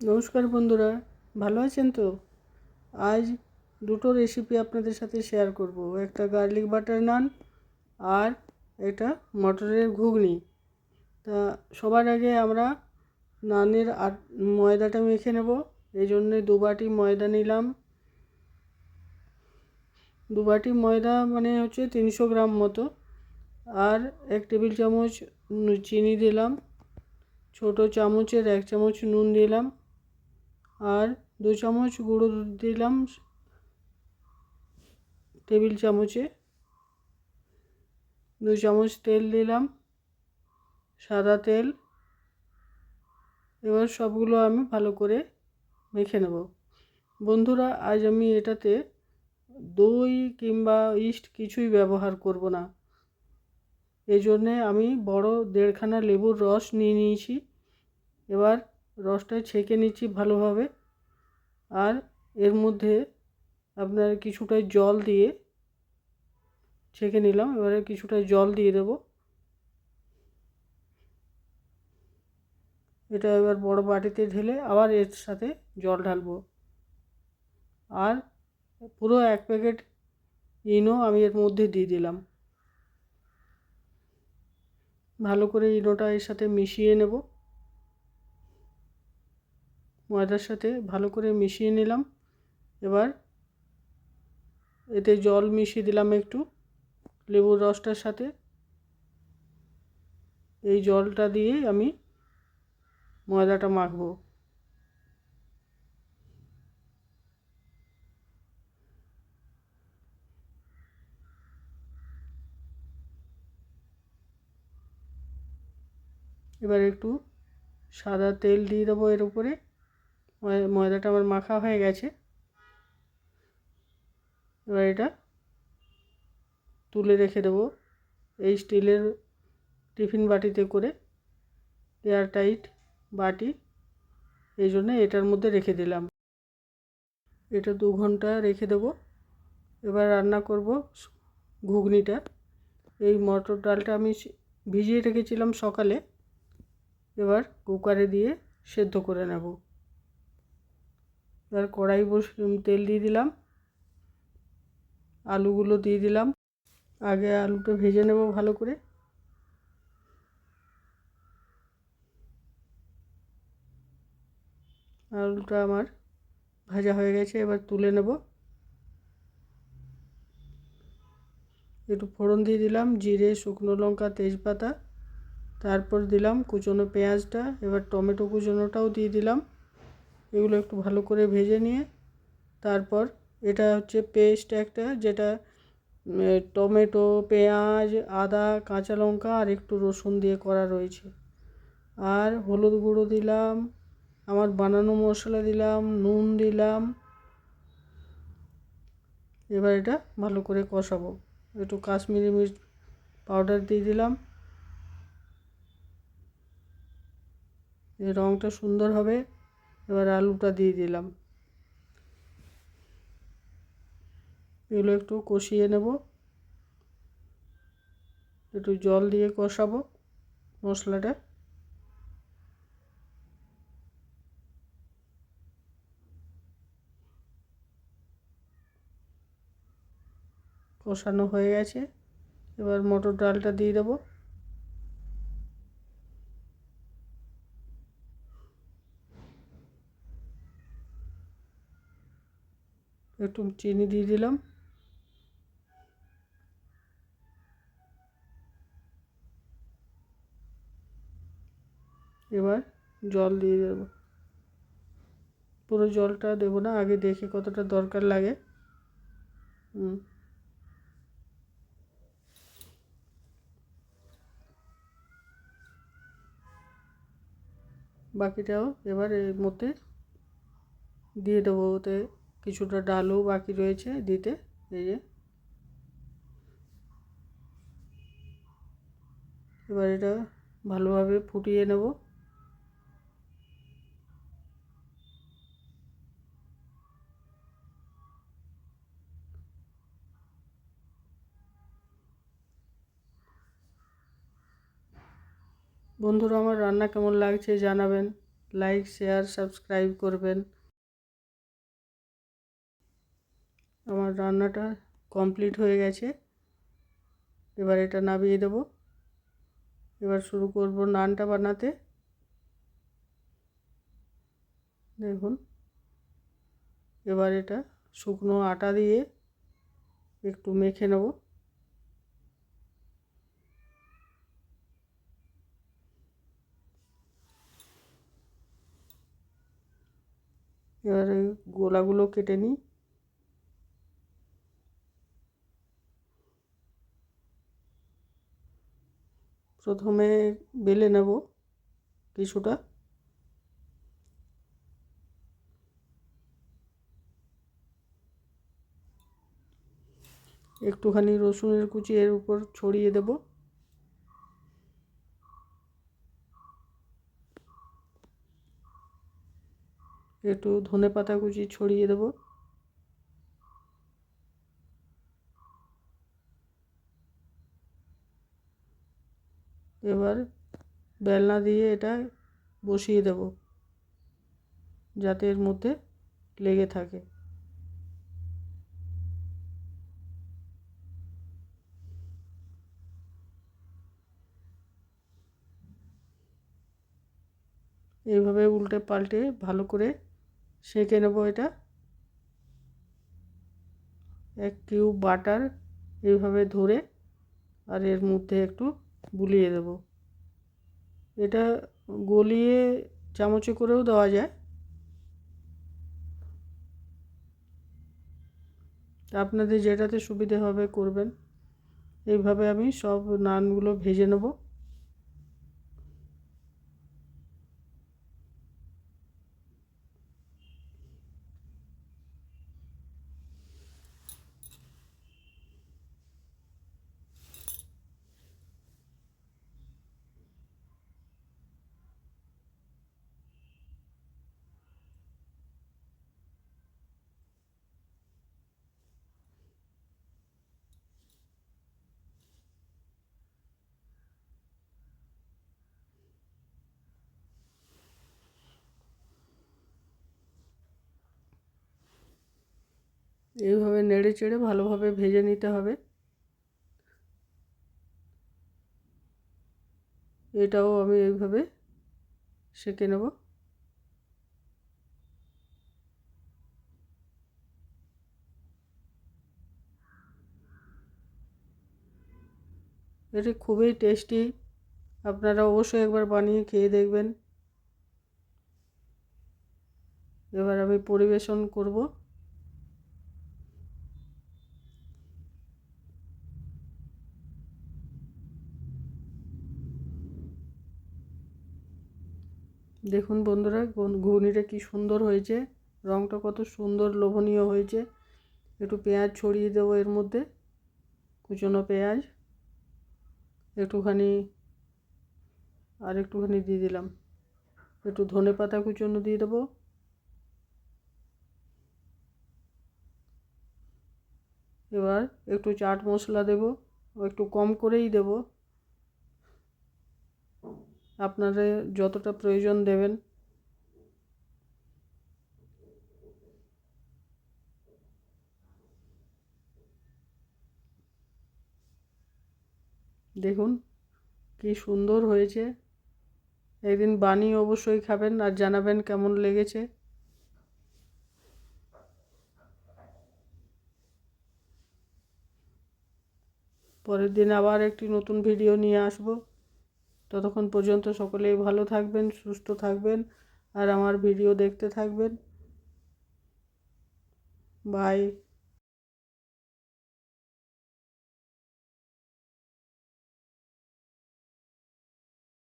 নমস্কার বন্ধুরা, ভালো আছেন তো? আজ দুটো রেসিপি আপনাদের সাথে শেয়ার করব। একটা গার্লিক বাটার নান আর এটা মটরের ঘুগনি। তা সবার আগে আমরা নানের ময়দাটা মেখে নেব। এই জন্যে 2 বাটি ময়দা নিলাম। 2 বাটি ময়দা মানে হচ্ছে 300 গ্রাম মতো। আর 1 টেবিল চামচ চিনি দিলাম। ছোটো চামচের 1 চামচ নুন দিলাম। আর 2 চামচ গুঁড়ো দুধ দিলাম টেবিল চামচে। 2 চামচ তেল দিলাম, সাদা তেল। এবার সবগুলো আমি ভালো করে মেখে নেব। বন্ধুরা, আজ আমি এটাতে দই কিংবা ইস্ট কিছুই ব্যবহার করব না। এই জন্যে আমি বড় 1.5 খানা লেবুর রস নিয়ে নিয়েছি। এবার রসটা ছেঁকে নিচ্ছি ভালোভাবে। আর এর মধ্যে আপনার কিছুটা জল দিয়ে ছেঁকে নিলাম। এবারে কিছুটা জল দিয়ে দেব। এটা এবার বড় বাটিতে ঢেলে আবার এর সাথে জল ঢালবো। আর পুরো 1 প্যাকেট ইনো আমি এর মধ্যে দিয়ে দিলাম। ভালো করে ইনোটা এর সাথে মিশিয়ে নেব। ময়দার সাথে ভালো করে মিশিয়ে নিলাম। এবার এতে জল মিশিয়ে দিলাম একটু লেবুর রসটার সাথে। এই জলটা দিয়ে আমি ময়দাটা মাখবো। এবার একটু সাদা তেল দিয়ে দেবো এর উপরে। ময়দাটা আমার মাখা হয়ে গেছে। এবার এটা তুলে রেখে দেবো এই স্টিলের টিফিন বাটিতে করে। এয়ার টাইট বাটি, এই জন্য এটার মধ্যে রেখে দিলাম। এটা 2 ঘন্টা রেখে দেবো। এবার রান্না করব ঘুগনিটা। এই মটর ডালটা আমি ভিজিয়ে রেখেছিলাম সকালে। এবার কুকারে দিয়ে সেদ্ধ করে নেব। এবার কড়াই তেল দিয়ে দিলাম, আলুগুলো দিয়ে দিলাম। আগে আলুটা ভেজে নেব ভালো করে। আলুটা আমার ভাজা হয়ে গেছে, এবার তুলে নেব। একটু ফোড়ন দিয়ে দিলাম, জিরে, শুকনো লঙ্কা, তেজপাতা। তারপর দিলাম কুচনো পেঁয়াজটা। এবার টমেটো কুচনোটাও দিয়ে দিলাম। এগুলো একটু ভালো করে ভেজে নিয়ে তারপর এটা হচ্ছে পেস্ট একটা, যেটা টমেটো, পেঁয়াজ, আদা, কাঁচা লঙ্কা আর একটু রসুন দিয়ে করা রয়েছে। আর হলুদ গুঁড়ো দিলাম, আমার বানানো মশলা দিলাম, নুন দিলাম। এবার এটা ভালো করে কষাবো। একটু কাশ্মীরি মির্চ পাউডার দিয়ে দিলাম। এই রঙটা সুন্দর হবে। এবার আলুটা দিয়ে দিলাম। এগুলো একটু কষিয়ে নেব। একটু জল দিয়ে কষাবো মশলাটা। কষানো হয়ে গেছে। এবার মটর ডালটা দিয়ে দেবো। একটু চিনি দিয়ে দিলাম। এবার জল দিয়ে দেবো। পুরো জলটা দেবো না, আগে দেখি কতটা দরকার লাগে। বাকিটাও এবার এর মধ্যে দিয়ে দেবো। ওতে কিছুটা ডালও বাকি রয়েছে দিতে। এই যে এবার এটা ভালোভাবে ফুটিয়ে নেব। বন্ধুরা, আমার রান্না কেমন লাগছে জানাবেন। লাইক শেয়ার সাবস্ক্রাইব করবেন। আমার রান্নাটা কমপ্লিট হয়ে গেছে, এবার এটা নামিয়ে দেব। এবার শুরু করব নানটা বানাতে। দেখুন, এবার এটা শুকনো আটা দিয়ে একটু মেখে নেব। এবারে গোলাগুলো কেটে নিই। প্রথমে বেলে নেব কিছুটা, একটুখানি রসুনের কুচি এর উপর ছড়িয়ে দেব। একটু ধনেপাতা কুচি ছড়িয়ে দেব। এবার বেলনা দিয়ে এটা বসিয়ে দেব যাতে এর মধ্যে লেগে থাকে। এইভাবে উল্টে পাল্টে ভালো করে সেঁকে নেব। এটা এক কিউব বাটার এইভাবে ধরে আর এর মধ্যে একটু বুলিয়ে দেব। এটা গলিয়ে চামচে করেও দেওয়া যায়, আপনাদের যেটাতে সুবিধে হবে করবেন। এইভাবে আমি সব নানগুলো ভেজে নেব। এইভাবে নেড়ে চেড়ে ভালোভাবে ভেজে নিতে হবে। এটাও আমি এইভাবে সেঁকে নেব। এটি খুবই টেস্টি, আপনারা অবশ্যই একবার বানিয়ে খেয়ে দেখবেন। এবার আমি পরিবেশন করব। দেখুন বন্ধুরা, ঘুগনিটা কি সুন্দর হয়েছে, রঙটা কত সুন্দর লোভনীয় হয়েছে। একটু পেঁয়াজ ছড়িয়ে দেবো এর মধ্যে, কুচনো পেঁয়াজ একটুখানি, আর একটুখানি দিয়ে দিলাম। একটু ধনেপাতা কুচনো দিয়ে দেবো। এবার একটু চাট মশলা দেব, একটু কম করেই দেব, আপনাদের যতটা প্রয়োজন দেবেন। দেখুন কি সুন্দর হয়েছে। একদিন বানিয়ে অবশ্যই খাবেন আর জানাবেন কেমন লেগেছে। পরের দিন আবার একটি নতুন ভিডিও নিয়ে আসব। ততক্ষণ পর্যন্ত সকলেই ভালো থাকবেন, সুস্থ থাকবেন আর আমার ভিডিও দেখতে থাকবেন। বাই।